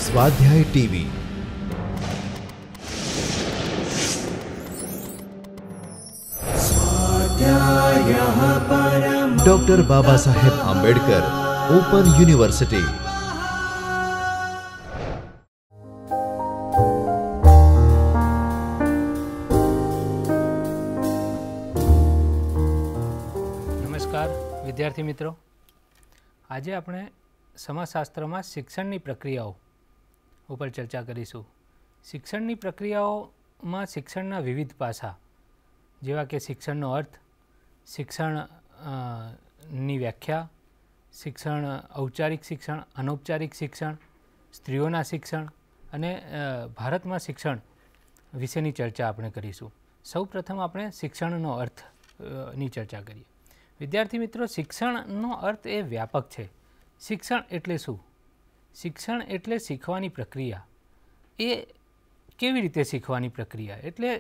स्वाध्याय TV doctor Baba Saheb Ambedkar open university. नमस्कार विद्यार्थी मित्रों, आज આપણે સમાજશાસ્ત્રમાં શિક્ષણની પ્રક્રિયાઓ ઉપર ચર્ચા કરીશું। શિક્ષણની પ્રક્રિયાઓમાં શિક્ષણના વિવિધ પાસા જેવા કે શિક્ષણનો અર્થ, શિક્ષણની વ્યાખ્યા, શિક્ષણ, ઔપચારિક શિક્ષણ, અનૌપચારિક શિક્ષણ, સ્ત્રીઓના શિક્ષણ અને ભારતમાં શિક્ષણ વિશેની ચર્ચા આપણે કરીશું। સૌપ્રથમ આપણે શિક્ષણનો અર્થની ચર્ચા કરીએ। વિદ્યાર્થી મિત્રો, શિક્ષણનો અર્થ એ વ્યાપક છે। શિક્ષણ એટલે શું? શિક્ષણ એટલે શીખવાની પ્રક્રિયા। એ કેવી રીતે શીખવાની પ્રક્રિયા? એટલે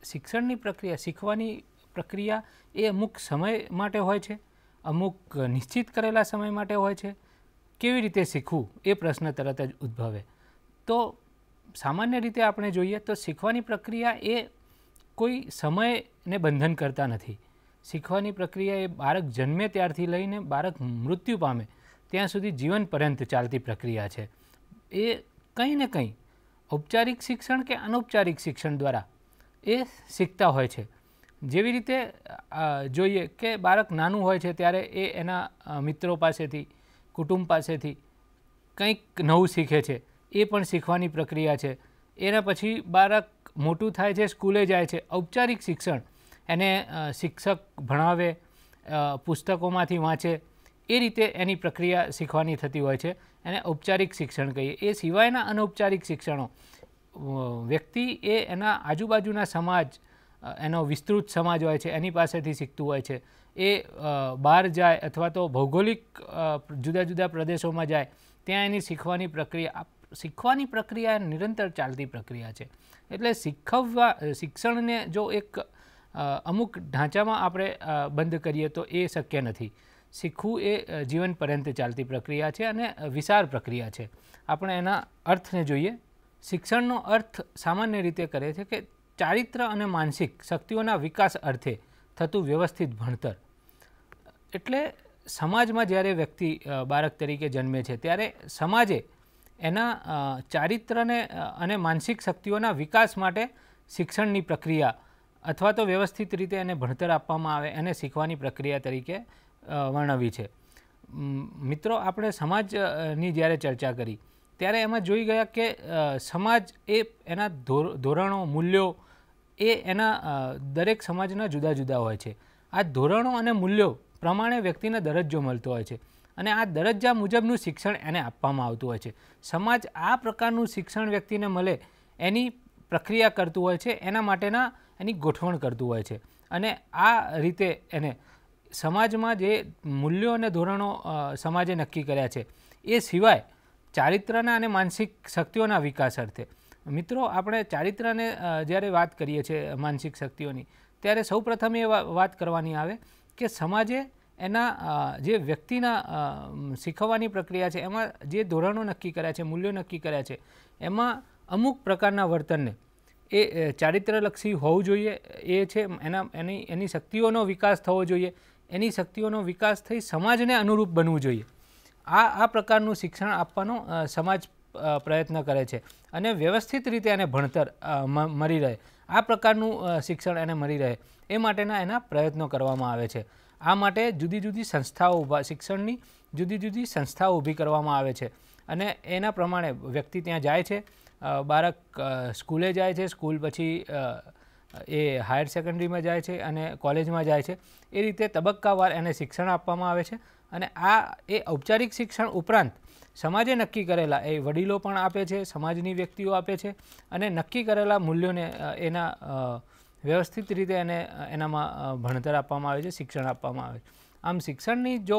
શિક્ષણની પ્રક્રિયા, શીખવાની પ્રક્રિયા એ અમુક સમય માટે હોય છે, અમુક નિશ્ચિત કરેલા સમય માટે હોય છે। કેવી રીતે શીખવું એ પ્રશ્ન તરત જ ઉદ્ભવે। તો સામાન્ય રીતે આપણે જોઈએ તો શીખવાની પ્રક્રિયા એ કોઈ સમયને બંધન કરતા નથી। શીખવાની પ્રક્રિયા એ બાળક જન્મે ત્યારથી લઈને બાળક મૃત્યુ પામે ત્યાં સુધી જીવન પર્યંત ચાલતી પ્રક્રિયા છે। એ કંઈ ને કંઈ ઔપચારિક શિક્ષણ કે અનૌપચારિક શિક્ષણ દ્વારા એ શીખતા હોય છે। જેવી રીતે જોઈએ કે બાળક નાનું હોય છે ત્યારે એ એના મિત્રો પાસેથી, કુટુંબ પાસેથી કંઈક નવું શીખે છે, એ પણ શીખવાની પ્રક્રિયા છે। એના પછી બાળક મોટું થાય છે, સ્કૂલે જાય છે, ઔપચારિક શિક્ષણ એને શિક્ષક ભણાવે, પુસ્તકોમાંથી વાંચે, એ રીતે એની પ્રક્રિયા શીખવાની થતી હોય છે, એને ઔપચારિક શિક્ષણ કહીએ। એ સિવાયના અનૌપચારિક શિક્ષણો વ્યક્તિ એ એના આજુબાજુના સમાજ, એનો વિસ્તૃત સમાજ હોય છે એની પાસેથી શીખતું હોય છે। એ બહાર જાય અથવા તો ભૌગોલિક જુદા જુદા પ્રદેશોમાં જાય ત્યાં એની શીખવાની પ્રક્રિયા નિરંતર ચાલતી પ્રક્રિયા છે। એટલે શિક્ષણને જો એક અમુક ઢાંચામાં આપણે બંધ કરીએ તો એ શક્ય નથી। શીખવું એ જીવન પર્યંત ચાલતી પ્રક્રિયા છે અને વિશાળ પ્રક્રિયા છે। આપણે એના અર્થને જોઈએ। શિક્ષણનો અર્થ સામાન્ય રીતે કરે છે કે ચારિત્ર અને માનસિક શક્તિઓના વિકાસ અર્થે થતું વ્યવસ્થિત ભણતર। એટલે સમાજમાં જ્યારે વ્યક્તિ બાળક તરીકે જન્મે છે ત્યારે સમાજે એના ચારિત્રને અને માનસિક શક્તિઓના વિકાસ માટે શિક્ષણની પ્રક્રિયા અથવા તો વ્યવસ્થિત રીતે એને ભણતર આપવામાં આવે એને શીખવાની પ્રક્રિયા તરીકે વર્ણવી છે। મિત્રો, આપણે સમાજની જ્યારે ચર્ચા કરી ત્યારે એમાં જોઈ ગયા કે સમાજ એ એના ધોરણો, મૂલ્યો એ એના દરેક સમાજના જુદા જુદા હોય છે। આ ધોરણો અને મૂલ્યો પ્રમાણે વ્યક્તિને દરજ્જો મળતો હોય છે અને આ દરજ્જા મુજબનું શિક્ષણ એને આપવામાં આવતું હોય છે। સમાજ આ પ્રકારનું શિક્ષણ વ્યક્તિને મળે એની પ્રક્રિયા કરતું હોય છે, એના માટેના એની ગોઠવણ કરતું હોય છે અને આ રીતે એને સમાજમાં જે મૂલ્યો અને ધોરણો સમાજે નક્કી કર્યા છે એ સિવાય ચારિત્રના અને માનસિક શક્તિઓના વિકાસ અર્થે, મિત્રો, આપણે ચારિત્રને જ્યારે વાત કરીએ છીએ માનસિક શક્તિઓની ત્યારે સૌપ્રથમ એ વાત કરવાની આવે કે સમાજે એના જે વ્યક્તિના શીખવવાની પ્રક્રિયા છે એમાં જે ધોરણો નક્કી કર્યા છે, મૂલ્યો નક્કી કર્યા છે, એમાં અમુક પ્રકારના વર્તનને એ ચારિત્રલક્ષી હોવું જોઈએ। એ છે એની શક્તિઓનો વિકાસ થવો જોઈએ, એની શક્તિઓનો વિકાસ થઈ સમાજને અનુરૂપ બનવું જોઈએ। આ પ્રકારનું શિક્ષણ આપવાનો સમાજ પ્રયત્ન કરે છે અને વ્યવસ્થિત રીતે એને ભણતર મળી રહે, આ પ્રકારનું શિક્ષણ એને મળી રહે એ માટેના એના પ્રયત્નો કરવામાં આવે છે। આ માટે જુદી જુદી સંસ્થાઓ શિક્ષણની જુદી જુદી સંસ્થાઓ ઊભી કરવામાં આવે છે અને એના પ્રમાણે વ્યક્તિ ત્યાં જાય છે, બાળક સ્કૂલે જાય છે, સ્કૂલ પછી એ હાયર સેકન્ડરીમાં જાય છે અને કોલેજમાં જાય છે। એ રીતે તબક્કાવાર એને શિક્ષણ આપવામાં આવે છે અને આ એ ઔપચારિક શિક્ષણ ઉપરાંત સમાજે નક્કી કરેલા એ વડીલો પણ આપે છે, સમાજની વ્યક્તિઓ આપે છે અને નક્કી કરેલા મૂલ્યોને એના વ્યવસ્થિત રીતે એને એનામાં ભણતર આપવામાં આવે છે, શિક્ષણ આપવામાં આવે છે। આમ શિક્ષણની જો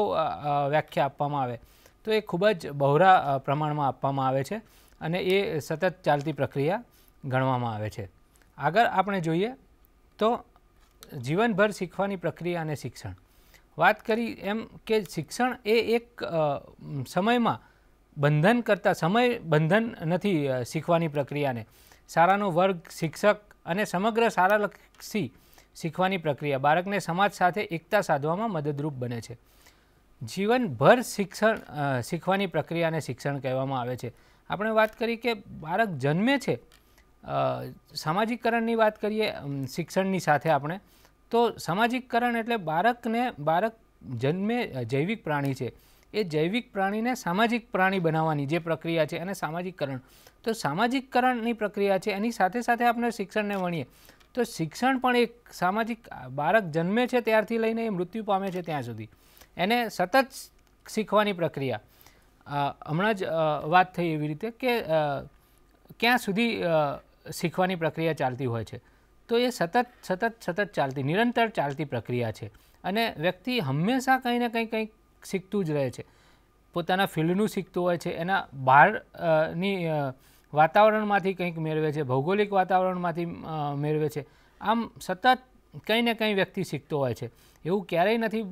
વ્યાખ્યા આપવામાં આવે તો એ ખૂબ જ બહોળા પ્રમાણમાં આપવામાં આવે છે અને એ સતત ચાલતી પ્રક્રિયા ગણવામાં આવે છે। આગળ આપણે જોઈએ તો જીવનભર શીખવાની પ્રક્રિયા અને શિક્ષણ। વાત કરી એમ કે શિક્ષણ એ એક સમયમાં બંધન કરતાં સમય બંધન નથી શીખવાની પ્રક્રિયાને. શાળાનો વર્ગ, શિક્ષક અને સમગ્ર શાળાલક્ષી શીખવાની પ્રક્રિયા બાળકને સમાજ સાથે એકતા સાધવામાં મદદરૂપ બને છે. જીવનભર શીખવાની પ્રક્રિયાને શિક્ષણ કહેવામાં આવે છે. આપણે વાત કરી કે બાળક જન્મે છે, સામાજિકકરણની વાત કરીએ શિક્ષણની સાથે આપણે, તો સામાજિકકરણ એટલે બાળક જન્મે જૈવિક પ્રાણી છે, એ જૈવિક પ્રાણીને સામાજિક પ્રાણી બનાવવાની જે પ્રક્રિયા છે એને સામાજિકકરણ. તો સામાજિકકરણની પ્રક્રિયા છે, એની સાથે સાથે આપણે શિક્ષણને વણીએ તો શિક્ષણ પણ એક સામાજિક, બાળક જન્મે છે ત્યારથી લઈને એ મૃત્યુ પામે છે ત્યાં સુધી એને સતત શીખવાની પ્રક્રિયા. હમણાં જ વાત થઈ એવી રીતે કે ક્યાં સુધી શીખવાની પ્રક્રિયા ચાલતી હોય છે, તો એ સતત ચાલતી, નિરંતર ચાલતી પ્રક્રિયા છે. અને વ્યક્તિ હંમેશા કંઈ ને કંઈક શીખતું જ રહે છે. પોતાના ફિલ્ડનું શીખતું હોય છે, એના બહારની વાતાવરણમાંથી કંઈક મેળવે છે, ભૌગોલિક વાતાવરણમાંથી મેળવે છે. આમ સતત કંઈ ને કંઈ વ્યક્તિ શીખતો હોય છે. એવું ક્યારેય નથી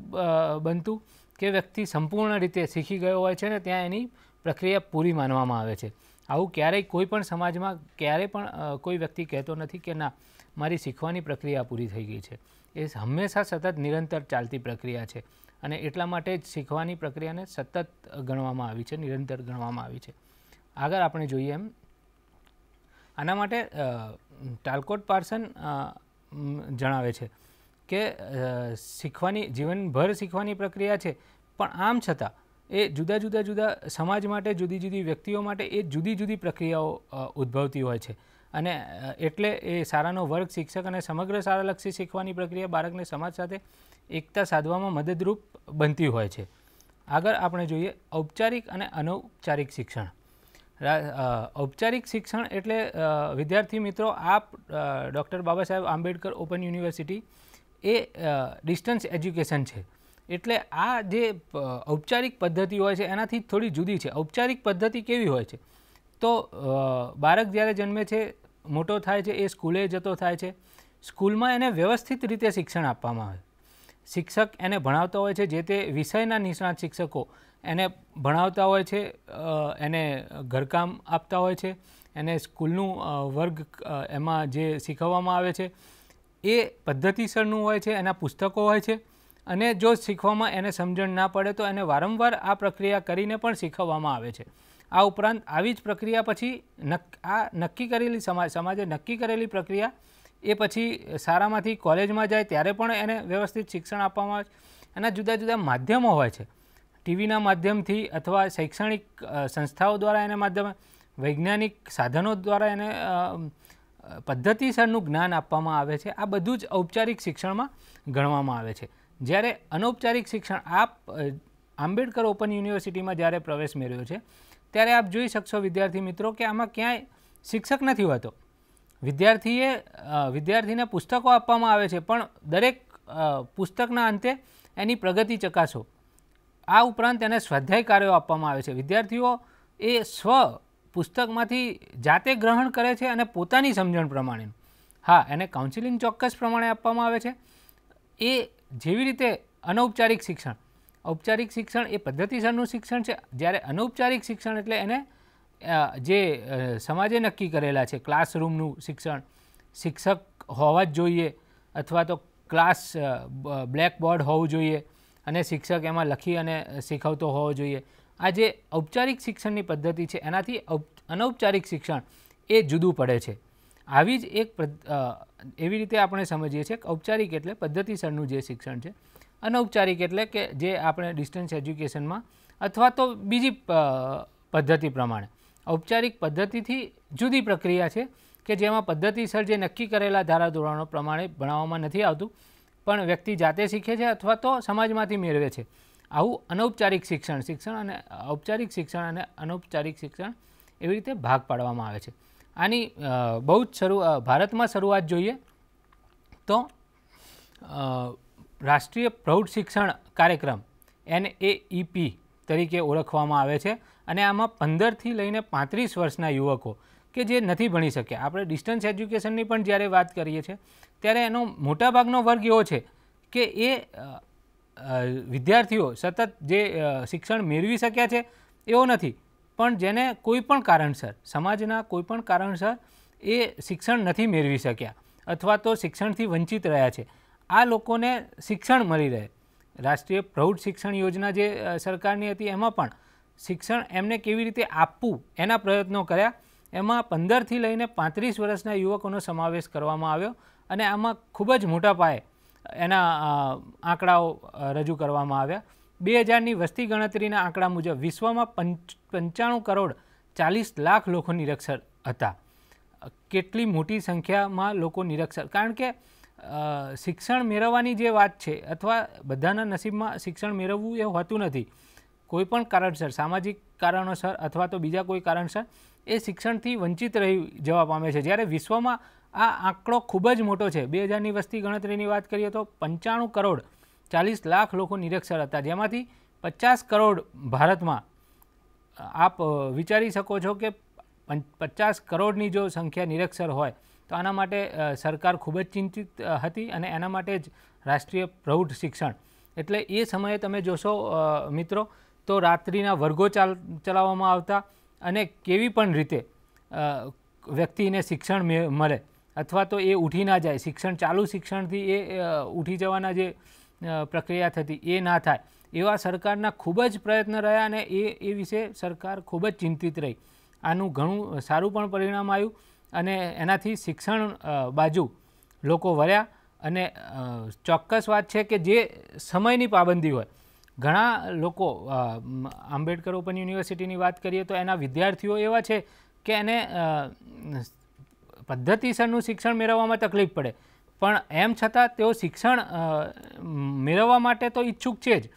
બનતું કે વ્યક્તિ સંપૂર્ણ રીતે શીખી ગયો હોય છે ને ત્યાં એની પ્રક્રિયા પૂરી માનવામાં આવે છે. આવું ક્યારેય કોઈ પણ સમાજમાં ક્યારેય પણ કોઈ વ્યક્તિ કહેતો નથી કે ના, મારી શીખવાની પ્રક્રિયા પૂરી થઈ ગઈ છે. એ હંમેશા સતત નિરંતર ચાલતી પ્રક્રિયા છે અને એટલા માટે જ શીખવાની પ્રક્રિયાને સતત ગણવામાં આવી છે, નિરંતર ગણવામાં આવી છે. આગળ આપણે જોઈએ એમ આના માટે ટાલકોટ પાર્સન જણાવે છે કે જીવનભર શીખવાની પ્રક્રિયા છે, પણ આમ છતાં એ જુદા સમાજ માટે, જુદી જુદી વ્યક્તિઓ માટે એ જુદી જુદી પ્રક્રિયાઓ ઉદ્ભવતી હોય છે. અને એટલે એ શાળાનો વર્ગ, શિક્ષક અને સમગ્ર શાળાલક્ષી શીખવાની પ્રક્રિયા બાળકને સમાજ સાથે એકતા સાધવામાં મદદરૂપ બનતી હોય છે. આગળ આપણે જોઈએ ઔપચારિક અને અનૌપચારિક શિક્ષણ. ઔપચારિક શિક્ષણ એટલે વિદ્યાર્થી મિત્રો, આપ doctor Baba Saheb Ambedkar open university એ ડિસ્ટન્સ એજ્યુકેશન છે. એટલે આ જે ઔપચારિક પદ્ધતિ હોય છે એનાથી થોડી જુદી છે. ઔપચારિક પદ્ધતિ કેવી હોય છે? તો બાળક જ્યારે જન્મે છે, મોટો થાય છે, એ સ્કૂલે જતો થાય છે. સ્કૂલમાં એને વ્યવસ્થિત રીતે શિક્ષણ આપવામાં આવે. શિક્ષક એને ભણાવતા હોય છે, જે તે વિષયના નિષ્ણાત શિક્ષકો એને ભણાવતા હોય છે, એને ઘરકામ આપતા હોય છે, એને સ્કૂલનું વર્ગ એમાં જે શીખવવામાં આવે છે એ પદ્ધતિસરનું હોય છે, એના પુસ્તકો હોય છે. અને જો શીખવામાં એને સમજણ ના પડે તો એને વારંવાર આ પ્રક્રિયા કરીને પણ શીખવવામાં આવે છે. આ ઉપરાંત આવી જ પ્રક્રિયા પછી નક્કી કરેલી સમાજે નક્કી કરેલી પ્રક્રિયા એ પછી શાળામાંથી કોલેજમાં જાય ત્યારે પણ એને વ્યવસ્થિત શિક્ષણ આપવામાં આવે છે. એના જુદા માધ્યમો હોય છે, ટીવીના માધ્યમથી અથવા શૈક્ષણિક સંસ્થાઓ દ્વારા એને માધ્યમ, વૈજ્ઞાનિક સાધનો દ્વારા એને પદ્ધતિસરનું જ્ઞાન આપવામાં આવે છે. આ બધું જ ઔપચારિક શિક્ષણમાં ગણવામાં આવે છે. જ્યારે અનૌપચારિક શિક્ષણ, આપ આંબેડકર ઓપન યુનિવર્સિટીમાં જ્યારે પ્રવેશ મેળવ્યો છે ત્યારે આપ જોઈ શકશો વિદ્યાર્થી મિત્રો કે આમાં ક્યાંય શિક્ષક નથી હોતો. વિદ્યાર્થીને પુસ્તકો આપવામાં આવે છે, પણ દરેક પુસ્તકના અંતે એની પ્રગતિ ચકાસો. આ ઉપરાંત એને સ્વાધ્યાય કાર્યો આપવામાં આવે છે. વિદ્યાર્થીઓ એ પુસ્તકમાંથી જાતે ગ્રહણ કરે છે અને પોતાની સમજણ પ્રમાણેનું. હા, એને કાઉન્સિલિંગ ચોક્કસ પ્રમાણે આપવામાં આવે છે. એ જેવી રીતે અનૌપચારિક શિક્ષણ, ઔપચારિક શિક્ષણ એ પદ્ધતિસરનું શિક્ષણ છે, જ્યારે અનૌપચારિક શિક્ષણ એટલે એને જે સમાજે નક્કી કરેલા છે ક્લાસરૂમનું શિક્ષણ, શિક્ષક હોવા જ જોઈએ અથવા તો ક્લાસ બ્લેકબોર્ડ હોવું જોઈએ અને શિક્ષક એમાં લખી અને શીખવતો હોવો જોઈએ. આ જે ઔપચારિક શિક્ષણની પદ્ધતિ છે એનાથી અનૌપચારિક શિક્ષણ એ જુદું પડે છે. આવી જ એક એવી રીતે આપણે સમજીએ છીએ કે ઔપચારિક એટલે પદ્ધતિસરનું જે શિક્ષણ છે, અનૌપચારિક એટલે કે જે આપણે ડિસ્ટન્સ એજ્યુકેશનમાં અથવા તો બીજી પદ્ધતિ પ્રમાણે. ઔપચારિક પદ્ધતિથી જુદી પ્રક્રિયા છે કે જેમાં પદ્ધતિસર જે નક્કી કરેલા ધારાધોરણો પ્રમાણે ભણાવવામાં નથી આવતું, પણ વ્યક્તિ જાતે શીખે છે અથવા તો સમાજમાંથી મેળવે છે. આવું અનૌપચારિક શિક્ષણ અને ઔપચારિક શિક્ષણ અને અનૌપચારિક શિક્ષણ એવી રીતે ભાગ પાડવામાં આવે છે. આની બહુ જ ભારતમાં શરૂઆત જોઈએ તો રાષ્ટ્રીય પ્રૌઢ શિક્ષણ કાર્યક્રમ NAEP તરીકે ઓળખવામાં આવે છે. અને આમાં 15થી લઈને 35 વર્ષના યુવકો કે જે નથી ભણી શક્યા, આપણે ડિસ્ટન્સ એજ્યુકેશનની પણ જ્યારે વાત કરીએ છીએ ત્યારે એનો મોટાભાગનો વર્ગ એવો છે કે એ વિદ્યાર્થીઓ સતત જે શિક્ષણ મેળવી શક્યા છે એવો નથી, પણ જેને કોઈ પણ કારણસર સમાજના કોઈ પણ કારણસર એ શિક્ષણ નથી મેળવી શક્યા અથવા તો શિક્ષણથી વંચિત રહ્યા છે, આ લોકોને શિક્ષણ મળી રહે. રાષ્ટ્રીય પ્રૌઢ શિક્ષણ યોજના જે સરકારની હતી એમાં પણ શિક્ષણ એમને કેવી રીતે આપવું એના પ્રયત્નો કર્યા. એમાં 15થી લઈને 35 વર્ષના યુવકોનો સમાવેશ કરવામાં આવ્યો અને આમાં ખૂબ જ મોટા પાયે એના આંકડાઓ રજૂ કરવામાં આવ્યા. 2000ની વસ્તી ગણતરીના આંકડા મુજબ વિશ્વમાં 95 કરોડ 40 લાખ લોકો નિરક્ષર હતા. કેટલી મોટી સંખ્યામાં લોકો નિરક્ષર, કારણ કે શિક્ષણ મેળવવાની જે વાત છે અથવા બધાના નસીબમાં શિક્ષણ મેળવવું એ હોતું નથી. કોઈ પણ કારણસર, સામાજિક કારણોસર અથવા તો બીજા કોઈ કારણસર એ શિક્ષણથી વંચિત રહી જવા પામે છે. જ્યારે વિશ્વમાં આ આંકડો ખૂબ જ મોટો છે. 2000ની વસ્તી ગણતરીની વાત કરીએ તો 95 કરોડ 40 લાખ લોકો નિરક્ષર હતા, જેમાંથી 50 કરોડ ભારતમાં. આપ વિચારી શકો છો કે 50 કરોડની જો સંખ્યા નિરક્ષર હોય તો આના માટે સરકાર ખૂબ જ ચિંતિત હતી અને એના માટે જ રાષ્ટ્રીય પ્રૌઢ શિક્ષણ, એટલે એ સમયે તમે જોશો મિત્રો તો રાત્રિના વર્ગો ચલાવવામાં આવતા અને કેવી પણ રીતે વ્યક્તિને શિક્ષણ મળે અથવા તો એ ઉઠી ના જાય, શિક્ષણ ચાલુ શિક્ષણથી એ ઉઠી જવાના જે પ્રક્રિયા થતી એ ના થાય, એવા સરકારના ખૂબ જ પ્રયત્ન રહ્યા અને એ વિશે સરકાર ખૂબ જ ચિંતિત રહી. આનું ઘણું સારું પણ પરિણામ આવ્યું અને એનાથી શિક્ષણ બાજુ લોકો વળ્યા. અને ચોક્કસ વાત છે કે જે સમયની પાબંદી હોય, ઘણા લોકો આંબેડકર ઓપન યુનિવર્સિટીની વાત કરીએ તો એના વિદ્યાર્થીઓ એવા છે કે એને પદ્ધતિસરનું શિક્ષણ મેળવવામાં તકલીફ પડે, પણ એમ છતાં તેઓ શિક્ષણ મેળવવા માટે તો ઈચ્છુક છે જ.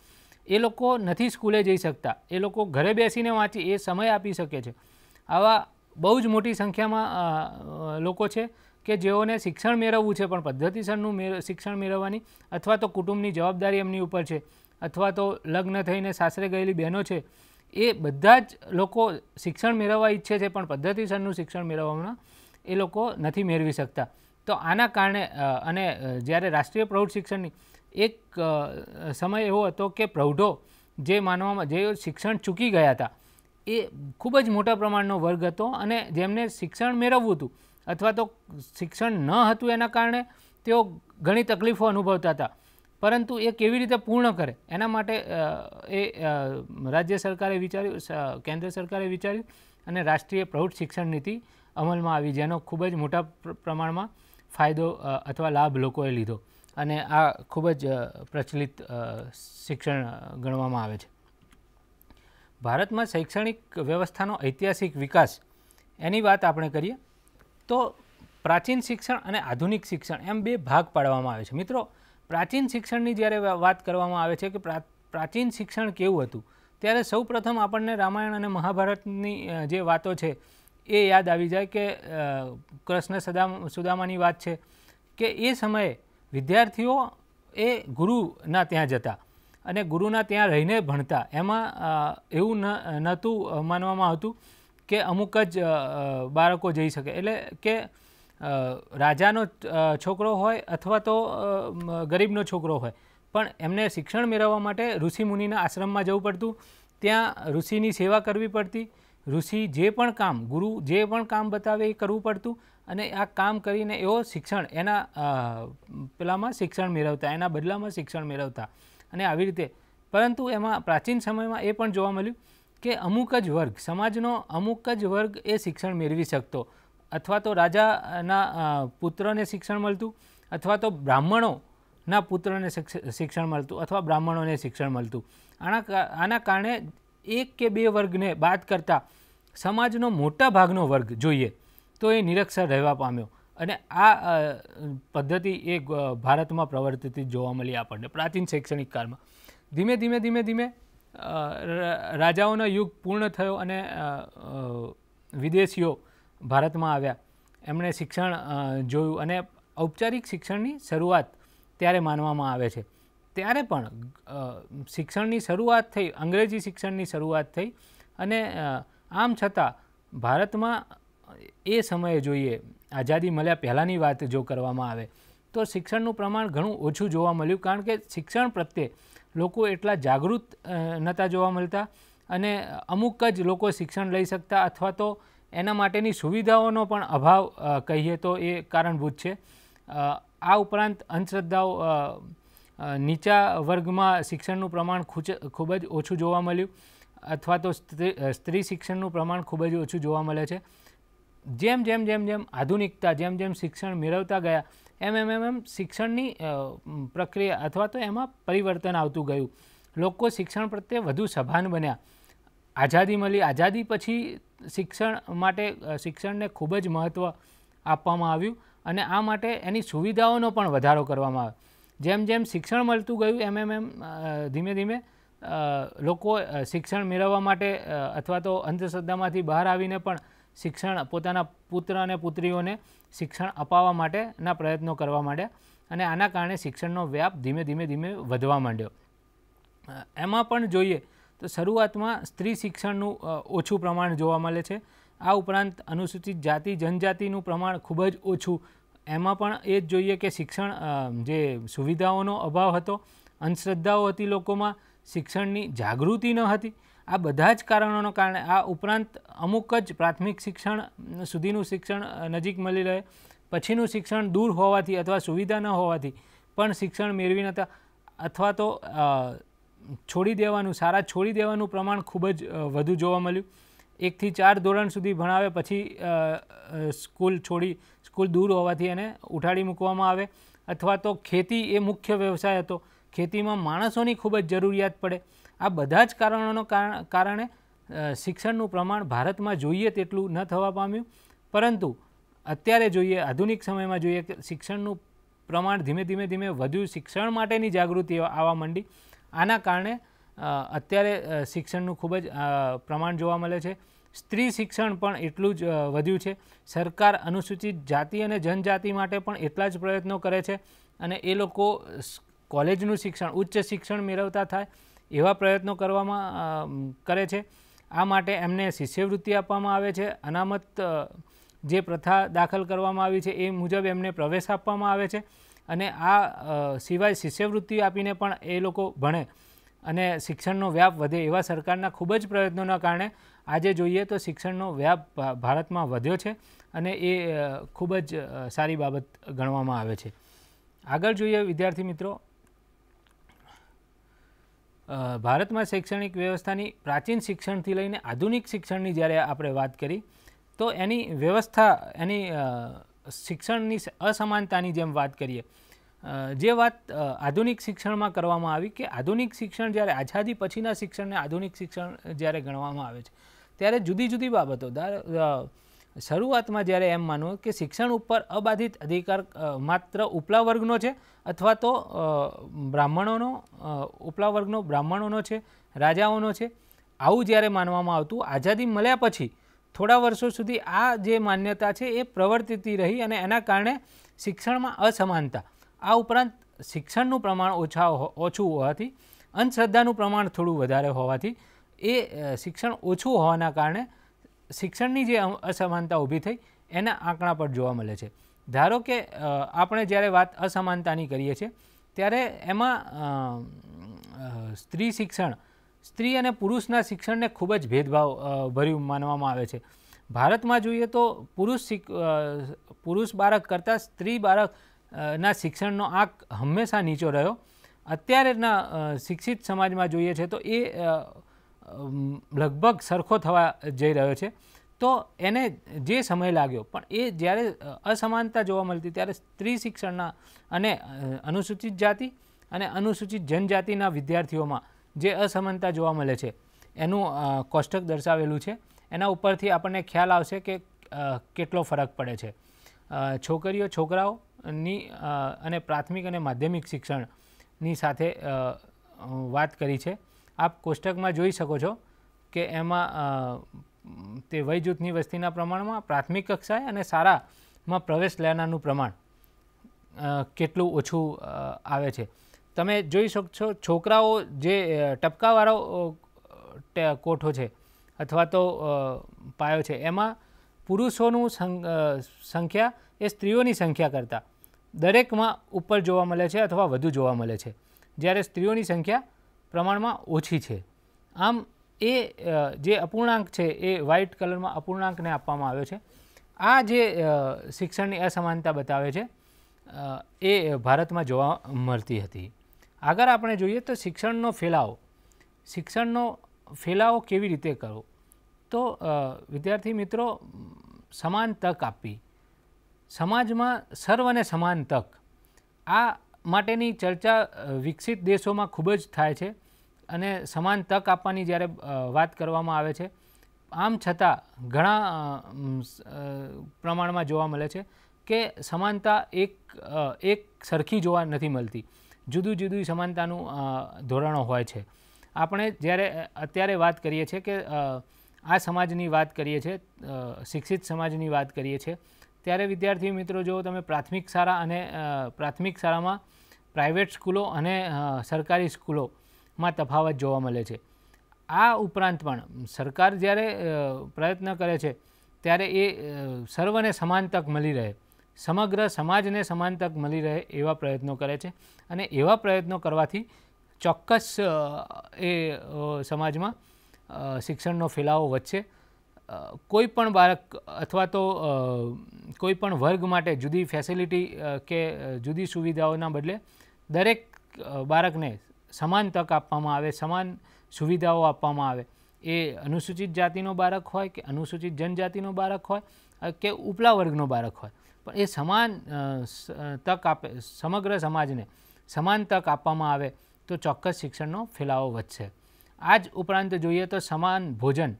એ લોકો નથી સ્કૂલે જઈ શકતા, એ લોકો ઘરે બેસીને વાંચી એ સમય આપી શકે છે. આવા બહુ જ મોટી સંખ્યામાં લોકો છે કે જેઓને શિક્ષણ મેળવવું છે પણ પદ્ધતિસરનું શિક્ષણ મેળવવાની અથવા તો કુટુંબની જવાબદારી એમની ઉપર છે અથવા તો લગ્ન થઈને સાસરે ગયેલી બહેનો છે, એ બધા જ લોકો શિક્ષણ મેળવવા ઈચ્છે છે પણ પદ્ધતિસરનું શિક્ષણ મેળવવામાં એ લોકો નથી મેળવી શકતા. તો આના કારણે અને જ્યારે રાષ્ટ્રીય પ્રૌઢ શિક્ષણની એક સમય એવો હતો કે પ્રૌઢો જે માનવામાં જે શિક્ષણ ચૂકી ગયા હતા એ ખૂબ જ મોટા પ્રમાણનો વર્ગ હતો અને જેમને શિક્ષણ મેળવવું હતું અથવા તો શિક્ષણ ન હતું એના કારણે તેઓ ઘણી તકલીફો અનુભવતા હતા, પરંતુ એ કેવી રીતે પૂર્ણ કરે એના માટે એ રાજ્ય સરકારે વિચાર્યું, કેન્દ્ર સરકારે વિચાર્યું અને રાષ્ટ્રીય પ્રૌઢ શિક્ષણ નીતિ અમલમાં આવી, જેનો ખૂબ જ મોટા પ્રમાણમાં ફાયદો અથવા લાભ લોકોએ લીધો અને આ ખૂબ જ પ્રચલિત શિક્ષણ ગણવામાં આવે છે. ભારતમાં શૈક્ષણિક વ્યવસ્થાનો ઐતિહાસિક વિકાસ એની વાત આપણે કરીએ તો પ્રાચીન શિક્ષણ અને આધુનિક શિક્ષણ એમ બે ભાગ પાડવામાં આવે છે. મિત્રો, પ્રાચીન શિક્ષણની જ્યારે વાત કરવામાં આવે છે કે પ્રાચીન શિક્ષણ કેવું હતું, ત્યારે સૌ પ્રથમ આપણને રામાયણ અને મહાભારતની જે વાતો છે એ યાદ આવી જાય કે કૃષ્ણ સુદામાની વાત છે કે એ સમયે વિદ્યાર્થીઓ એ ગુરુના ત્યાં જતા અને ગુરુના ત્યાં રહીને ભણતા. એમાં એવું નહોતું માનવામાં આવતું કે અમુક જ બાળકો જઈ શકે, એટલે કે રાજાનો છોકરો હોય અથવા તો ગરીબનો છોકરો હોય પણ એમને શિક્ષણ મેળવવા માટે ઋષિમુનિના આશ્રમમાં જવું પડતું, ત્યાં ઋષિની સેવા કરવી પડતી, ઋષિ જે પણ કામ, ગુરુ જે પણ કામ બતાવે એ કરવું પડતું અને આ કામ કરીને એવો શિક્ષણ એના પેલામાં શિક્ષણ મેળવતા, એના બદલામાં શિક્ષણ મેળવતા અને આવી રીતે. પરંતુ એમાં પ્રાચીન સમયમાં એ પણ જોવા મળ્યું કે અમુક જ વર્ગ, સમાજનો અમુક જ વર્ગ એ શિક્ષણ મેળવી શકતો, અથવા તો રાજાના પુત્રને શિક્ષણ મળતું અથવા તો બ્રાહ્મણોના પુત્રને શિક્ષણ મળતું અથવા બ્રાહ્મણોને શિક્ષણ મળતું. આના કારણે એક કે બે વર્ગને બાદ કરતાં સમાજનો મોટા ભાગનો વર્ગ જોઈએ તો એ નિરક્ષર રહેવા પામ્યો અને આ પદ્ધતિ એ ભારતમાં પ્રવર્તતી જોવા મળી આપણને પ્રાચીન શૈક્ષણિક કાળમાં. ધીમે ધીમે રાજાઓનો યુગ પૂર્ણ થયો અને વિદેશીઓ ભારતમાં આવ્યા, એમણે શિક્ષણ જોયું અને ઔપચારિક શિક્ષણની શરૂઆત ત્યારે માનવામાં આવે છે. ત્યારે પણ શિક્ષણની શરૂઆત થઈ, અંગ્રેજી શિક્ષણની શરૂઆત થઈ અને આમ છતાં ભારતમાં એ સમયે જોઈએ, આઝાદી મળ્યા પહેલાંની વાત જો કરવામાં આવે તો શિક્ષણનું પ્રમાણ ઘણું ઓછું જોવા મળ્યું, કારણ કે શિક્ષણ પ્રત્યે લોકો એટલા જાગૃત નહોતા જોવા મળતા અને અમુક જ લોકો શિક્ષણ લઈ શકતા અથવા તો એના માટેની સુવિધાઓનો પણ અભાવ કહીએ તો એ કારણભૂત છે. આ ઉપરાંત અંધશ્રદ્ધાઓ નીચા વર્ગમાં શિક્ષણનું પ્રમાણ ખૂબ જ ઓછું જોવા મળ્યું અથવા તો સ્ત્રી શિક્ષણનું પ્રમાણ ખૂબ જ ઓછું જોવા મળે છે. જેમ જેમ જેમ જેમ આધુનિકતા જેમ જેમ શિક્ષણ મેળવતા ગયા એમ શિક્ષણની પ્રક્રિયા અથવા તો એમાં પરિવર્તન આવતું ગયું. લોકો શિક્ષણ પ્રત્યે વધુ સભાન બન્યા. આઝાદી મળી, આઝાદી પછી શિક્ષણ માટે શિક્ષણને ખૂબ જ મહત્ત્વ આપવામાં આવ્યું અને આ માટે એની સુવિધાઓનો પણ વધારો કરવામાં આવ્યો. જેમ જેમ શિક્ષણ મળતું ગયું એમ ધીમે ધીમે લોકો શિક્ષણ મેળવવા માટે અથવા તો અંધશ્રદ્ધામાંથી બહાર આવીને પણ શિક્ષણ પોતાના પુત્ર અને પુત્રીઓને શિક્ષણ અપાવવા માટેના પ્રયત્નો કરવા માંડ્યા અને આના કારણે શિક્ષણનો વ્યાપ ધીમે ધીમે ધીમે વધવા માંડ્યો. એમાં પણ જોઈએ તો શરૂઆતમાં સ્ત્રી શિક્ષણનું ઓછું પ્રમાણ જોવા મળે છે. આ ઉપરાંત અનુસૂચિત જાતિ જનજાતિનું પ્રમાણ ખૂબ જ ઓછું. એમાં પણ એ જ જોઈએ કે શિક્ષણ જે સુવિધાઓનો અભાવ હતો, અંધશ્રદ્ધાઓ હતી લોકોમાં, શિક્ષણની જાગૃતિ ન હતી. આ બધા જ કારણોના કારણે આ ઉપરાંત અમુક જ પ્રાથમિક શિક્ષણ સુધીનું શિક્ષણ નજીક મળી રહે, પછીનું શિક્ષણ દૂર હોવાથી અથવા સુવિધા ન હોવાથી પણ શિક્ષણ મેળવી નહોતા અથવા તો છોડી દેવાનું પ્રમાણ ખૂબ જ વધુ જોવા મળ્યું. 1 થી 4 ધોરણ સુધી ભણાવે પછી સ્કૂલ દૂર હોવાથી એને ઉઠાડી મૂકવામાં આવે અથવા તો ખેતી એ મુખ્ય વ્યવસાય હતો, ખેતીમાં માણસોની ખૂબ જ જરૂરિયાત પડે. આ બધા જ કારણોનો કારણે શિક્ષણનું પ્રમાણ ભારતમાં જોઈએ તેટલું ન થવા પામ્યું. પરંતુ અત્યારે જોઈએ, આધુનિક સમયમાં જોઈએ કે શિક્ષણનું પ્રમાણ ધીમે ધીમે વધ્યું. શિક્ષણ માટેની જાગૃતિ આવવા માંડી. આના કારણે અત્યારે શિક્ષણનું ખૂબ જ પ્રમાણ જોવા મળે છે. સ્ત્રી શિક્ષણ પણ એટલું જ વધ્યું છે. સરકાર અનુસૂચિત જાતિ અને જનજાતિ માટે પણ એટલા જ પ્રયત્નો કરે છે અને એ લોકો કોલેજનું શિક્ષણ, ઉચ્ચ શિક્ષણ મેળવતા થાય એવા પ્રયત્નો કરવામાં કરે છે. આ માટે એમને શિષ્યવૃત્તિ આપવામાં આવે છે. અનામત જે પ્રથા દાખલ કરવામાં આવી છે એ મુજબ એમને પ્રવેશ આપવામાં આવે છે અને આ સિવાય શિષ્યવૃત્તિ આપીને પણ એ લોકો ભણે અને શિક્ષણનો વ્યાપ વધે એવા સરકારના ખૂબ જ પ્રયત્નોના કારણે આજે જોઈએ તો શિક્ષણનો વ્યાપ ભારતમાં વધ્યો છે અને એ ખૂબ જ સારી બાબત ગણવામાં આવે છે. આગળ જોઈએ વિદ્યાર્થી મિત્રો, ભારતમાં શૈક્ષણિક વ્યવસ્થાની પ્રાચીન શિક્ષણથી લઈને આધુનિક શિક્ષણની જ્યારે આપણે વાત કરી તો એની વ્યવસ્થા, એની શિક્ષણની અસમાનતાની જેમ વાત કરીએ, જે વાત આધુનિક શિક્ષણમાં કરવામાં આવી કે આધુનિક શિક્ષણ જ્યારે આઝાદી પછીના શિક્ષણને આધુનિક શિક્ષણ જ્યારે ગણવામાં આવે છે ત્યારે જુદી જુદી બાબતો, શરૂઆતમાં જ્યારે એમ માનવું કે શિક્ષણ ઉપર અબાધિત અધિકાર માત્ર ઉપલા વર્ગનો છે અથવા તો ઉપલા વર્ગનો બ્રાહ્મણોનો છે, રાજાઓનો છે, આવું જ્યારે માનવામાં આવતું, આઝાદી મળ્યા પછી થોડા વર્ષો સુધી આ જે માન્યતા છે એ પ્રવર્તતી રહી અને એના કારણે શિક્ષણમાં અસમાનતા, આ ઉપરાંત શિક્ષણનું પ્રમાણ ઓછું હોવાથી, અંધશ્રદ્ધાનું પ્રમાણ થોડું વધારે હોવાથી એ શિક્ષણ ઓછું હોવાના કારણે શિક્ષણની જે અસમાનતા ઊભી થઈ એના આંકડા પર જોવા મળે છે. ધારો કે આપણે જ્યારે વાત અસમાનતાની કરીએ છીએ ત્યારે એમાં સ્ત્રી શિક્ષણ, સ્ત્રી અને પુરુષના શિક્ષણને ખૂબ જ ભેદભાવ ભર્યું માનવામાં આવે છે. ભારતમાં જોઈએ તો પુરુષ બાળક કરતાં સ્ત્રી બાળકના શિક્ષણનો આંક હંમેશા નીચો રહ્યો. અત્યારેના શિક્ષિત સમાજમાં જોઈએ છે તો એ લગભગ સરખો થવા જઈ રહ્યો છે. તો એને જે સમય લાગ્યો પણ એ જ્યારે અસમાનતા જોવા મળતી ત્યારે સ્ત્રી શિક્ષણના અને અનુસૂચિત જાતિ અને અનુસૂચિત જનજાતિના વિદ્યાર્થીઓમાં જે અસમાનતા જોવા મળે છે એનું કોષ્ટક દર્શાવેલું છે. એના ઉપરથી આપણને ખ્યાલ આવશે કે કેટલો ફરક પડે છે. છોકરીઓ છોકરાઓની અને પ્રાથમિક અને માધ્યમિક શિક્ષણની સાથે વાત કરી છે. આપ કોષ્ટકમાં જોઈ શકો છો કે એમાં તે વય જૂથની વસ્તીના પ્રમાણમાં પ્રાથમિક કક્ષાએ અને શાળામાં પ્રવેશ લેનારનું પ્રમાણ કેટલું ઓછું આવે છે. તમે જોઈ શકો છો છોકરાઓ જે ટપકાવાળો કોઠો છે અથવા તો પાયો છે એમાં પુરુષોનું સંખ્યા એ સ્ત્રીઓની સંખ્યા કરતાં દરેકમાં ઉપર જોવા મળે છે અથવા વધુ જોવા મળે છે, જ્યારે સ્ત્રીઓની સંખ્યા પ્રમાણમાં ઓછી છે. આમ એ જે અપૂર્ણાંક છે એ વ્હાઇટ કલરમાં અપૂર્ણાંકને આપવામાં આવ્યો છે. આ જે શિક્ષણની અસમાનતા બતાવે છે એ ભારતમાં જોવા મળતી હતી. આગળ આપણે જોઈએ તો શિક્ષણનો ફેલાવો કેવી રીતે કરવો. તો વિદ્યાર્થી મિત્રો, સમાન તક આપવી, સમાજમાં સર્વને સમાન તક, આ માટેની ચર્ચા વિકસિત દેશોમાં ખૂબ જ થાય છે. અને સમાન તક આપવાની જ્યારે વાત કરવામાં આવે છે, આમ છતાં ઘણા પ્રમાણમાં જોવા મળે છે કે સમાનતા એક સરખી જોવા નથી મળતી. જુદું જુદું સમાનતાનું ધોરણો હોય છે. આપણે જ્યારે અત્યારે વાત કરીએ છીએ કે આ સમાજની વાત કરીએ છીએ, શિક્ષિત સમાજની વાત કરીએ છીએ, ત્યારે વિદ્યાર્થી મિત્રો, જો તમે પ્રાથમિક શાળા અને પ્રાથમિક શાળામાં પ્રાઇવેટ સ્કૂલો અને સરકારી સ્કૂલોમાં તફાવત જોવા મળે છે. આ ઉપરાંત પણ સરકાર જ્યારે પ્રયત્ન કરે છે ત્યારે એ સર્વને સમાન તક મળી રહે, સમગ્ર સમાજને સમાન તક મળી રહે એવા પ્રયત્નો કરે છે. અને એવા પ્રયત્નો કરવાથી ચોક્કસ એ સમાજમાં શિક્ષણનો ફેલાવો વધશે. કોઈ પણ બાળક અથવા તો કોઈ પણ વર્ગ માટે જુદી ફેસિલિટી કે જુદી સુવિધાઓના બદલે દરેક બાળકને સમાન તક આપવામાં આવે, સમાન સુવિધાઓ આપવામાં આવે. એ અનુસૂચિત જાતિનો બાળક હોય કે અનુસૂચિત જનજાતિનો બાળક હોય કે ઉપલા વર્ગનો બાળક હોય, પણ એ સમાન તક આપે, સમગ્ર સમાજને સમાન તક આપવામાં આવે તો ચોક્કસ શિક્ષણનો ફેલાવો વધશે. આ જ ઉપરાંત જોઈએ તો સમાન ભોજન.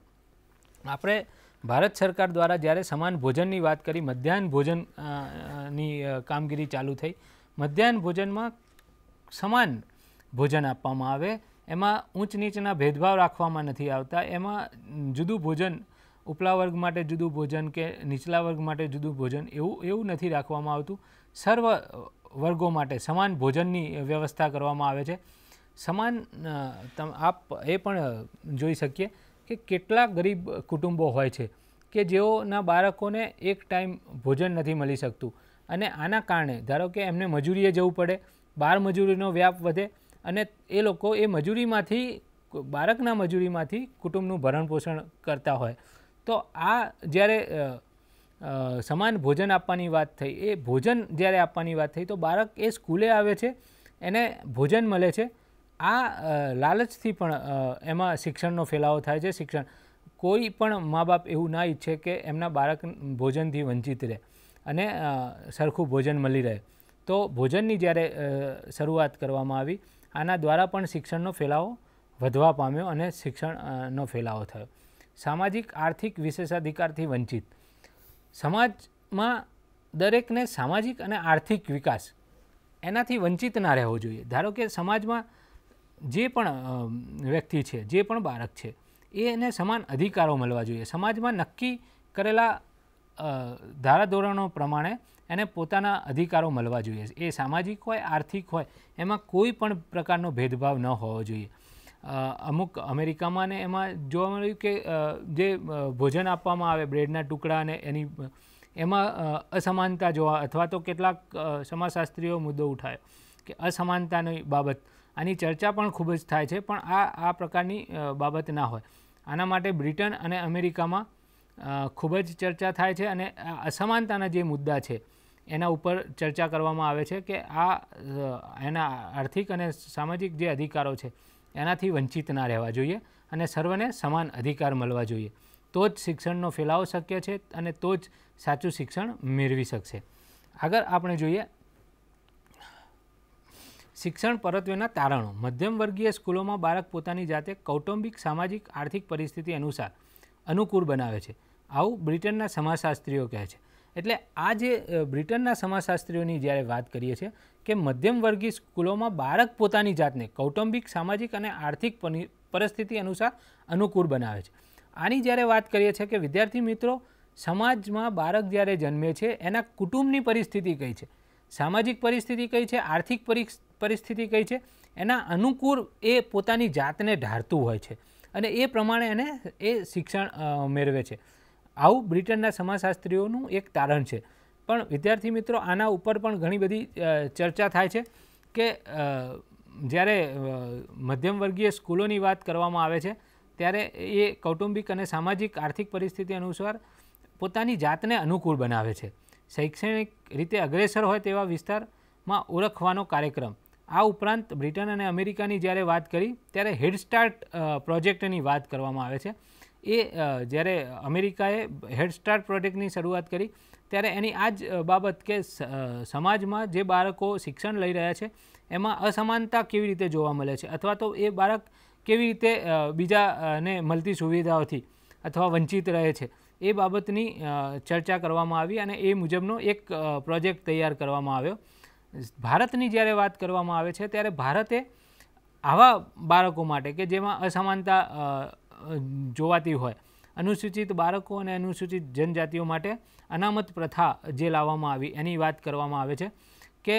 આપણે ભારત સરકાર દ્વારા જ્યારે સમાન ભોજનની વાત કરી, મધ્યાહન ભોજનની કામગીરી ચાલુ થઈ. મધ્યાહન ભોજનમાં સમાન ભોજન આપવામાં આવે, એમાં ઊંચ નીચના ભેદભાવ રાખવામાં નથી આવતા. એમાં જુદું ભોજન, ઉપલા વર્ગ માટે જુદું ભોજન કે નીચલા વર્ગ માટે જુદું ભોજન એવું નથી રાખવામાં આવતું. સર્વ વર્ગો માટે સમાન ભોજનની વ્યવસ્થા કરવામાં આવે છે. સમાન આપ એ પણ જોઈ શકીએ કે કેટલા ગરીબ કુટુંબો હોય છે કે જેઓના બાળકોને એક ટાઈમ ભોજન નથી મળી શકતું. અને આના કારણે ધારો કે એમને મજૂરીએ જવું પડે, બાળ મજૂરીનો વ્યાપ વધે અને એ લોકો એ મજૂરીમાંથી, બાળકના મજૂરીમાંથી કુટુંબનું ભરણ પોષણ કરતા હોય. તો આ જ્યારે સમાન ભોજન આપવાની વાત થઈ, એ ભોજન જ્યારે આપવાની વાત થઈ, તો બાળક એ સ્કૂલે આવે છે, એને ભોજન મળે છે. આ લાલચથી પણ એમાં શિક્ષણનો ફેલાવો થાય છે. શિક્ષણ, કોઈ પણ મા બાપ એવું ના ઈચ્છે કે એમના બાળક ભોજનથી વંચિત રહે અને સરખું ભોજન મળી રહે. તો ભોજનની જ્યારે શરૂઆત કરવામાં આવી, આના દ્વારા પણ શિક્ષણનો ફેલાવો વધવા પામ્યો અને શિક્ષણનો ફેલાવો થયો. સામાજિક આર્થિક વિશેષાધિકારથી વંચિત. સમાજમાં દરેકને સામાજિક અને આર્થિક વિકાસ એનાથી વંચિત ના રહેવો જોઈએ. ધારો કે સમાજમાં જે પણ વ્યક્તિ છે, જે પણ બાળક છે, એને સમાન અધિકારો મળવા જોઈએ. સમાજમાં નક્કી કરેલા ધારાધોરણો પ્રમાણે એને પોતાના અધિકારો મળવા જોઈએ. એ સામાજિક હોય, આર્થિક હોય, એમાં કોઈ પણ પ્રકારનો ભેદભાવ ન હોવો જોઈએ. અમુક અમેરિકામાં ને એમાં જોવા મળ્યું કે જે ભોજન આપવામાં આવે, બ્રેડના ટુકડા અને એમાં અસમાનતા જોવા, અથવા તો કેટલાક સમાજશાસ્ત્રીઓ મુદ્દો ઉઠાયો કે અસમાનતાની બાબત, આની ચર્ચા પણ ખૂબ જ થાય છે, પણ આ પ્રકારની બાબત ના હોય. આના માટે બ્રિટન અને અમેરિકામાં ખૂબ જ ચર્ચા થાય છે અને અસમાનતાના જે મુદ્દા છે એના ઉપર ચર્ચા કરવામાં આવે છે કે એના આર્થિક અને સામાજિક જે અધિકારો છે એનાથી વંચિત ના રહેવા જોઈએ અને સર્વને સમાન અધિકાર મળવા જોઈએ. તો જ શિક્ષણનો ફેલાવો શક્ય છે અને તો જ સાચું શિક્ષણ મેળવી શકશે. આગળ આપણે જોઈએ શિક્ષણ પરત્વેના તારણો. મધ્યમ વર્ગીય સ્કૂલોમાં બાળક પોતાની જાતે કૌટુંબિક, સામાજિક, આર્થિક પરિસ્થિતિ અનુસાર અનુકૂળ બનાવે છે, આવું બ્રિટનના સમાજશાસ્ત્રીઓ કહે છે. એટલે આ જે બ્રિટનના સમાજશાસ્ત્રીઓની જ્યારે વાત કરીએ છીએ કે મધ્યમ વર્ગીય સ્કૂલોમાં બાળક પોતાની જાતને કૌટુંબિક, સામાજિક અને આર્થિક પરિસ્થિતિ અનુસાર અનુકૂળ બનાવે છે. આની જ્યારે વાત કરીએ છીએ કે વિદ્યાર્થી મિત્રો, સમાજમાં બાળક જ્યારે જન્મે છે એના કુટુંબની પરિસ્થિતિ કઈ છે, સામાજિક પરિસ્થિતિ કઈ છે, આર્થિક પરિસ્થિતિ કઈ છે, એના અનુકૂળ એ પોતાની જાતને ઢાળતું હોય છે અને એ પ્રમાણે એને એ શિક્ષણ મેળવે છે. આવું બ્રિટનના સમાજશાસ્ત્રીઓનું એક તારણ છે. પણ વિદ્યાર્થી મિત્રો, આના ઉપર પણ ઘણી બધી ચર્ચા થાય છે કે જ્યારે મધ્યમ વર્ગીય સ્કૂલોની વાત કરવામાં આવે છે ત્યારે એ કૌટુંબિક અને સામાજિક આર્થિક પરિસ્થિતિ અનુસાર પોતાની જાતને અનુકૂળ બનાવે છે. શૈક્ષણિક રીતે અગ્રેસર હોય તેવા વિસ્તારમાં ઓળખવાનો કાર્યક્રમ. આ ઉપરાંત બ્રિટન અને અમેરિકાની જ્યારે વાત કરી ત્યારે હેડ સ્ટાર્ટ પ્રોજેક્ટની વાત કરવામાં આવે છે. એ જ્યારે અમેરિકાએ હેડ સ્ટાર્ટ પ્રોજેક્ટની શરૂઆત કરી ત્યારે એની આ જ બાબત કે સમાજમાં જે બાળકો શિક્ષણ લઈ રહ્યા છે એમાં અસમાનતા કેવી રીતે જોવા મળે છે, અથવા તો એ બાળક કેવી રીતે બીજાને મળતી સુવિધાઓથી અથવા વંચિત રહે છે, એ બાબતની ચર્ચા કરવામાં આવી અને એ મુજબનો એક પ્રોજેક્ટ તૈયાર કરવામાં આવ્યો. ભારતની જ્યારે વાત કરવામાં આવે છે ત્યારે ભારતે આવા બાળકો માટે કે જેમાં અસમાનતા જોવાતી હોય, અનુસૂચિત બાળકો અને અનુસૂચિત જનજાતિઓ માટે અનામત પ્રથા જે લાવવામાં આવી એની વાત કરવામાં આવે છે કે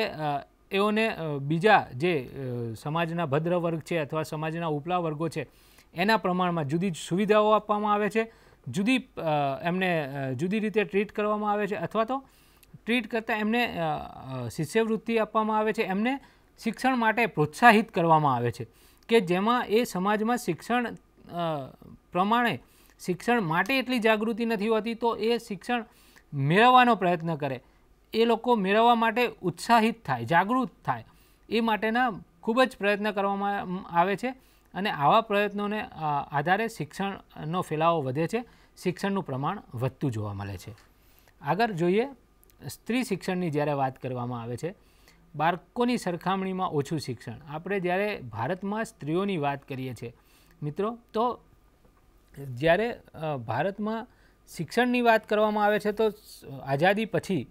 એઓને બીજા જે સમાજના ભદ્ર વર્ગ છે અથવા સમાજના ઉપલા વર્ગો છે એના પ્રમાણમાં જુદી જ સુવિધાઓ આપવામાં આવે છે, એમને જુદી રીતે ટ્રીટ કરવામાં આવે છે, અથવા તો ટ્રીટ કરતાં એમને શિષ્યવૃત્તિ આપવામાં આવે છે, એમને શિક્ષણ માટે પ્રોત્સાહિત કરવામાં આવે છે કે જેમાં એ સમાજમાં શિક્ષણ પ્રમાણે શિક્ષણ માટે એટલી જાગૃતિ નથી હોતી તો એ શિક્ષણ મેળવવાનો પ્રયત્ન કરે, એ લોકો મેળવવા માટે ઉત્સાહિત થાય, જાગૃત થાય, એ માટેના ખૂબ જ પ્રયત્ન કરવામાં આવે છે અને આવા પ્રયત્નોને આધારે શિક્ષણનો ફેલાવો વધે છે, શિક્ષણનું પ્રમાણ વધતું જોવા મળે છે. આગળ જોઈએ, સ્ત્રી શિક્ષણની જ્યારે વાત કરવામાં આવે છે, બાળકોની સરખામણીમાં ઓછું શિક્ષણ. આપણે જ્યારે ભારતમાં સ્ત્રીઓની વાત કરીએ છીએ મિત્રો, તો જ્યારે ભારતમાં શિક્ષણની વાત કરવામાં આવે છે તો આઝાદી પછી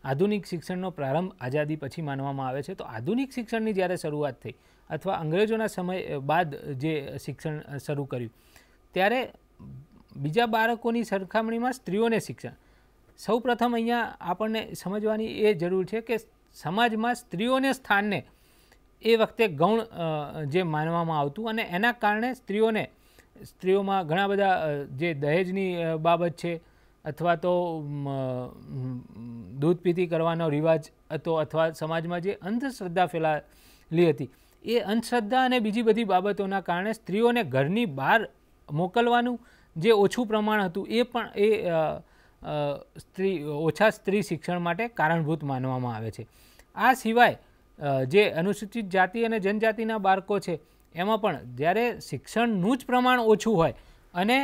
આધુનિક શિક્ષણનો પ્રારંભ આઝાદી પછી માનવામાં આવે છે. તો આધુનિક શિક્ષણની જ્યારે શરૂઆત થઈ અથવા અંગ્રેજોના સમય બાદ જે શિક્ષણ શરૂ કર્યું ત્યારે બીજા બાળકોની સરખામણીમાં સ્ત્રીઓને શિક્ષણ, સૌ પ્રથમ અહીંયા આપણને સમજવાની એ જરૂર છે કે સમાજમાં સ્ત્રીઓને સ્થાનને એ વખતે ગૌણ જે માનવામાં આવતું અને એના કારણે સ્ત્રીઓમાં ઘણા બધા જે દહેજની બાબત છે અથવા તો દૂધ પીતી કરવાનો રિવાજ હતો અથવા સમાજમાં જે અંધશ્રદ્ધા ફેલાયેલી હતી એ અંધશ્રદ્ધા અને બીજી બધી બાબતોના કારણે સ્ત્રીઓને ઘરની બહાર મોકલવાનું જે ઓછું પ્રમાણ હતું એ પણ ઓછા સ્ત્રી શિક્ષણ માટે કારણભૂત માનવામાં આવે છે. આ સિવાય જે અનુસૂચિત જાતિ અને જનજાતિના બાળકો છે એમાં પણ જ્યારે શિક્ષણનું જ પ્રમાણ ઓછું હોય અને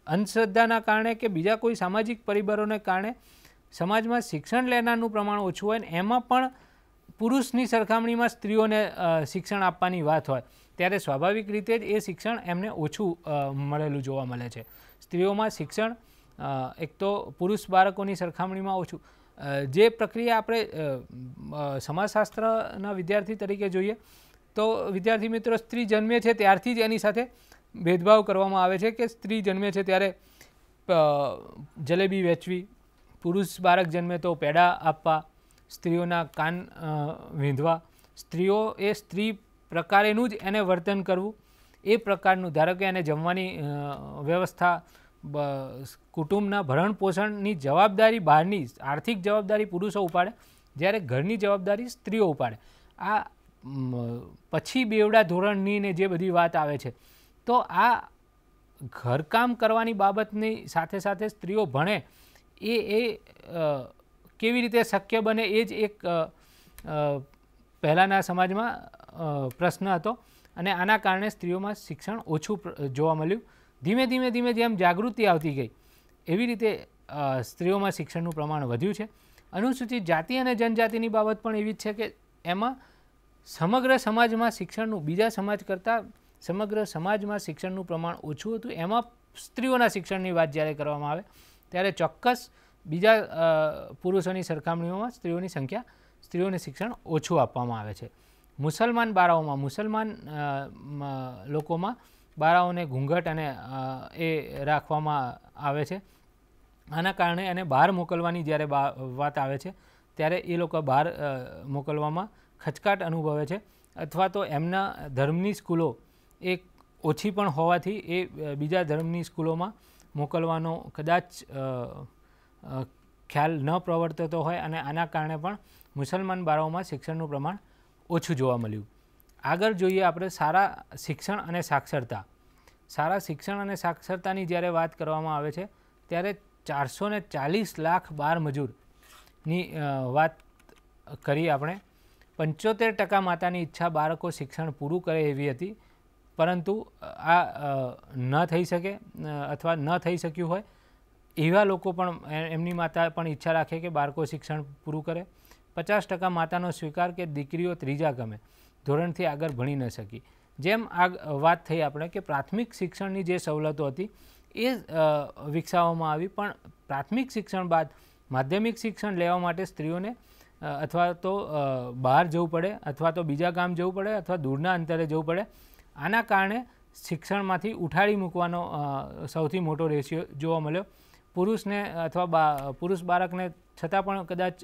અંધશ્રદ્ધાના કારણે કે બીજા કોઈ સામાજિક પરિબળોને કારણે સમાજમાં શિક્ષણ લેનારનું પ્રમાણ ઓછું હોય ને એમાં પણ પુરુષની સરખામણીમાં સ્ત્રીઓને શિક્ષણ આપવાની વાત હોય ત્યારે સ્વાભાવિક રીતે જ એ શિક્ષણ એમને ઓછું મળેલું જોવા મળે છે. સ્ત્રીઓમાં શિક્ષણ એક તો પુરુષ બાળકોની સરખામણીમાં ઓછું. જે પ્રક્રિયા આપણે સમાજશાસ્ત્રના વિદ્યાર્થી તરીકે જોઈએ તો વિદ્યાર્થી મિત્રો, સ્ત્રી જન્મે છે ત્યારથી જ એની સાથે ભેદભાવ કરવામાં આવે છે કે સ્ત્રી જન્મે છે ત્યારે જલેબી વેચવી, પુરુષ બાળક જન્મે તો પેડા આપવા, સ્ત્રીઓના કાન વીંધવા, સ્ત્રીઓ એ સ્ત્રી પ્રકારેનું જ એને વર્તન કરવું, એ પ્રકારનું, ધારો કે એને જમવાની વ્યવસ્થા, કુટુંબના ભરણ પોષણની જવાબદારી બહારની આર્થિક જવાબદારી પુરુષો ઉપાડે જ્યારે ઘરની જવાબદારી સ્ત્રીઓ ઉપાડે. આ પછી બેવડા ધોરણની ને જે બધી વાત આવે છે તો આ ઘરકામ કરવાની બાબતની સાથે સાથે સ્ત્રીઓ ભણે એ કેવી રીતે શક્ય બને એ જ એક પહેલાંના સમાજમાં પ્રશ્ન હતો અને આના કારણે સ્ત્રીઓમાં શિક્ષણ ઓછું જોવા મળ્યું. ધીમે ધીમે જેમ જાગૃતિ આવતી ગઈ એવી રીતે સ્ત્રીઓમાં શિક્ષણનું પ્રમાણ વધ્યું છે. અનુસૂચિત જાતિ અને જનજાતિની બાબત પણ એવી જ છે કે એમાં સમગ્ર સમાજમાં શિક્ષણનું બીજા સમાજ કરતાં સમગ્ર સમાજમાં શિક્ષણનું પ્રમાણ ઓછું હતું. એમાં સ્ત્રીઓના શિક્ષણની વાત જ્યારે કરવામાં આવે ત્યારે ચોક્કસ બીજા પુરુષોની સરખામણીઓમાં સ્ત્રીઓને શિક્ષણ ઓછું આપવામાં આવે છે. મુસલમાન બાળાઓમાં, મુસલમાન લોકોમાં બાળાઓને ઘૂંઘટ અને એ રાખવામાં આવે છે. આના કારણે એને બહાર મોકલવાની જ્યારે વાત આવે છે ત્યારે એ લોકો બહાર મોકલવામાં ખચકાટ અનુભવે છે અથવા તો એમના ધર્મની સ્કૂલો એ ઓછી પણ હોવાથી એ બીજા ધર્મની સ્કૂલોમાં મોકલવાનો કદાચ ખ્યાલ ન પ્રવર્તતો હોય અને આના કારણે પણ મુસલમાન બાળાઓમાં શિક્ષણનું પ્રમાણ ઓછું જોવા મળ્યું. આગળ જોઈએ આપણે સારા શિક્ષણ અને સાક્ષરતા. સારા શિક્ષણ અને સાક્ષરતાની જ્યારે વાત કરવામાં આવે છે ત્યારે 440 લાખ બાળ મજૂરની વાત કરી આપણે. 75% માતાની ઈચ્છા બાળકો શિક્ષણ પૂરું કરે એવી હતી, પરંતુ આ ન થઈ શકે અથવા ન થઈ શક્યું હોય એવા લોકો પણ એમની માતા પણ ઈચ્છા રાખે કે બાળકો શિક્ષણ પૂરું કરે. 50% માતાનો સ્વીકાર કે દીકરીઓ ત્રીજા ક્રમે ધોરણથી આગળ ભણી ન શકી. જેમ આ વાત થઈ આપણે કે પ્રાથમિક શિક્ષણની જે સવલતો હતી એ વિકસાવવામાં આવી, પણ પ્રાથમિક શિક્ષણ બાદ માધ્યમિક શિક્ષણ લેવા માટે સ્ત્રીઓને અથવા તો બહાર જવું પડે અથવા તો બીજા ગામ જવું પડે અથવા દૂરના અંતરે જવું પડે. આના કારણે શિક્ષણમાંથી ઉઠાડી મૂકવાનો સૌથી મોટો રેશિયો જોવા મળ્યો. પુરુષને અથવા પુરુષ બાળકને છતાં પણ કદાચ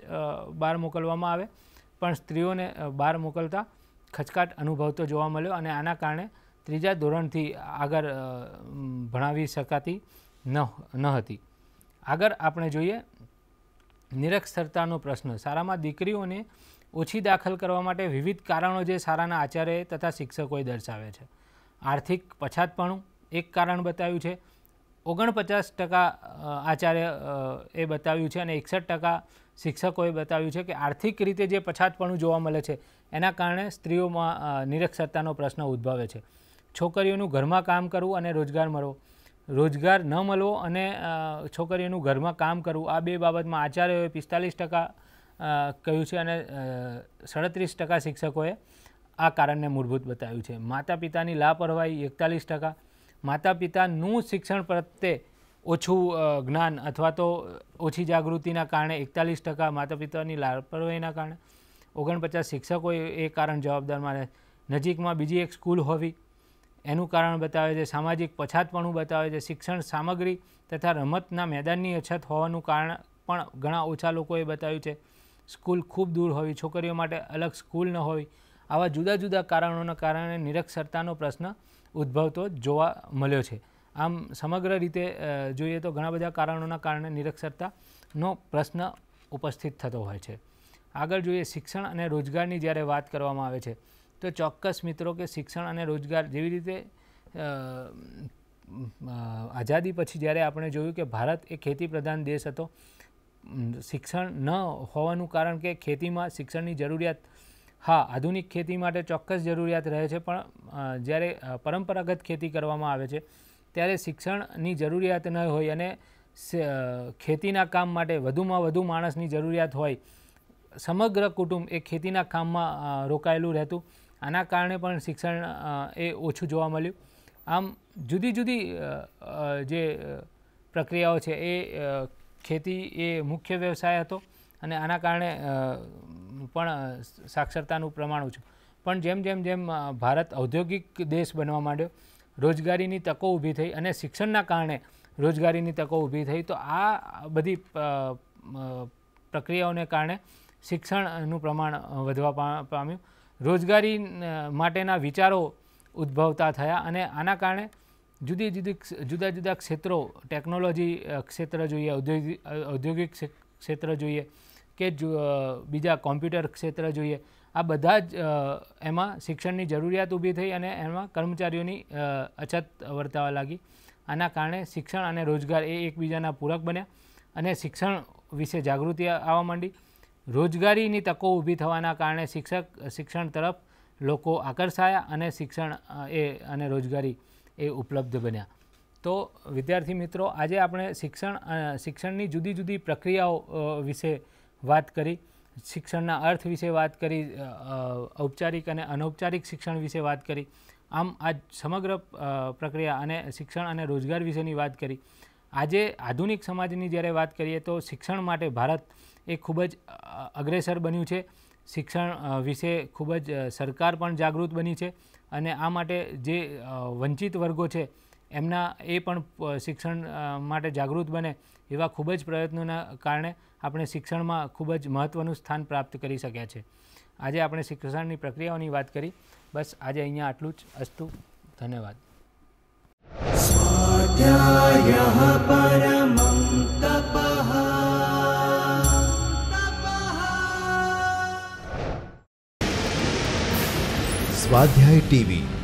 બહાર મોકલવામાં આવે, પણ સ્ત્રીઓને બહાર મોકલતા ખચકાટ અનુભવતો જોવા મળ્યો અને આના કારણે ત્રીજા ધોરણથી આગળ ભણાવી શકાતી ન હતી. આગળ આપણે જોઈએ નિરક્ષરતાનો પ્રશ્ન. શાળામાં દીકરીઓને ઓછી દાખલ કરવા માટે વિવિધ કારણો જે શાળાના આચાર્ય તથા શિક્ષકોએ દર્શાવે છે. આર્થિક પછાતપણું એક કારણ બતાવ્યું છે, 49% આચાર્ય એ બતાવ્યું છે અને 61% શિક્ષકોએ બતાવ્યું છે કે આર્થિક રીતે જે પછાતપણું જોવા મળે છે એના કારણે સ્ત્રીઓમાં નિરક્ષરતાનો પ્રશ્ન ઉદ્ભવે છે. છોકરીઓનું ઘરમાં કામ કરવું અને રોજગાર મળવો, રોજગાર ન મળવો અને છોકરીઓનું ઘરમાં કામ કરવું, આ બે બાબતમાં આચાર્યોએ 45% કહ્યું છે અને 37% શિક્ષકોએ આ કારણને મૂળભૂત બતાવ્યું છે. માતા પિતાની લાપરવાહી 41%, માતા પિતાનું શિક્ષણ પ્રત્યે ઓછું જ્ઞાન અથવા તો ઓછી જાગૃતિના કારણે 41%, માતા પિતાની લાપરવાહીના કારણે 49% શિક્ષકોએ એ કારણ જવાબદાર માને. નજીકમાં બીજી એક સ્કૂલ હોવી એનું કારણ બતાવે છે. સામાજિક પછાતપણું બતાવે છે. શિક્ષણ સામગ્રી તથા રમતના મેદાનની અછત હોવાનું કારણ પણ ઘણા ઓછા લોકોએ બતાવ્યું છે. સ્કૂલ ખૂબ દૂર હોવી, છોકરીઓ માટે અલગ સ્કૂલ ન હોવી, આવા જુદા જુદા કારણોના કારણે નિરક્ષરતાનો પ્રશ્ન ઉદ્ભવતો જોવા મળ્યો છે. આમ સમગ્ર રીતે જોઈએ તો ઘણા બધા કારણોના કારણે નિરક્ષરતાનો પ્રશ્ન ઉપસ્થિત થતો હોય છે. આગળ જોઈએ શિક્ષણ અને રોજગારની જ્યારે વાત કરવામાં આવે છે તો ચોક્કસ મિત્રો કે શિક્ષણ અને રોજગાર જેવી રીતે આઝાદી પછી જ્યારે આપણે જોયું કે ભારત એ ખેતી પ્રધાન દેશ હતો, શિક્ષણ ન હોવાનું કારણ કે ખેતીમાં શિક્ષણની જરૂરિયાત, હા આધુનિક ખેતી માટે ચોક્કસ જરૂરિયાત રહે છે, પણ જ્યારે પરંપરાગત ખેતી કરવામાં આવે છે ત્યારે શિક્ષણની જરૂરિયાત ન હોય અને ખેતીના કામ માટે વધુમાં વધુ માણસની જરૂરિયાત હોય, સમગ્ર કુટુંબ એ ખેતીના કામમાં રોકાયેલું રહેતું, આના કારણે પણ શિક્ષણ એ ઓછું જોવા મળ્યું. આમ જુદી જુદી જે પ્રક્રિયાઓ છે એ ખેતી એ મુખ્ય વ્યવસાય હતો અને આના કારણે પણ સાક્ષરતાનું પ્રમાણ ઓછું. પણ જેમ જેમ જેમ ભારત ઔદ્યોગિક દેશ બનવા માંડ્યો, રોજગારીની તકો ઊભી થઈ અને શિક્ષણના કારણે રોજગારીની તકો ઊભી થઈ, તો આ બધી પ્રક્રિયાઓને કારણે શિક્ષણનું પ્રમાણ વધવા પામ્યું. રોજગારી માટેના વિચારો ઉદ્ભવતા થયા અને આના કારણે જુદા જુદા ક્ષેત્રો, ટેકનોલોજી ક્ષેત્ર જોઈએ, ઔદ્યોગિક ક્ષેત્ર જોઈએ કે બીજા કોમ્પ્યુટર ક્ષેત્ર જોઈએ, આ બધા જ એમાં શિક્ષણની જરૂરિયાત ઊભી થઈ અને એમાં કર્મચારીઓની અછત વર્તાવા લાગી. આના કારણે શિક્ષણ અને રોજગાર એ એકબીજાના પૂરક બન્યા અને શિક્ષણ વિશે જાગૃતિ આવવા માંડી. રોજગારીની તકો ઊભી થવાના કારણે શિક્ષણ તરફ લોકો આકર્ષાયા અને શિક્ષણ અને રોજગારી એ ઉપલબ્ધ બન્યા. તો વિદ્યાર્થી મિત્રો, આજે આપણે શિક્ષણની જુદી જુદી પ્રક્રિયાઓ વિશે વાત કરી, શિક્ષણના અર્થ વિશે વાત કરી, ઔપચારિક અને અનૌપચારિક શિક્ષણ વિશે વાત કરી. આમ આ સમગ્ર પ્રક્રિયા અને શિક્ષણ અને રોજગાર વિશેની વાત કરી. આજે આધુનિક સમાજની જ્યારે વાત કરીએ તો શિક્ષણ માટે ભારત એ ખૂબ જ અગ્રેસર બન્યું છે. શિક્ષણ વિશે ખૂબ જ સરકાર પણ જાગૃત બની છે અને આ માટે જે વંચિત વર્ગો છે એમના એ પણ શિક્ષણ માટે જાગૃત બને એવા ખૂબ જ પ્રયત્નોના કારણે આપણે શિક્ષણમાં ખૂબ જ મહત્ત્વનું સ્થાન પ્રાપ્ત કરી શક્યા છે. આજે આપણે શિક્ષણની પ્રક્રિયાઓની વાત કરી. બસ આજે અહીંયા આટલું જ. અસ્તુ. ધન્યવાદ. સ્વાધ્યાયઃ પરમં તપઃ. સ્વાધ્યાય ટીવી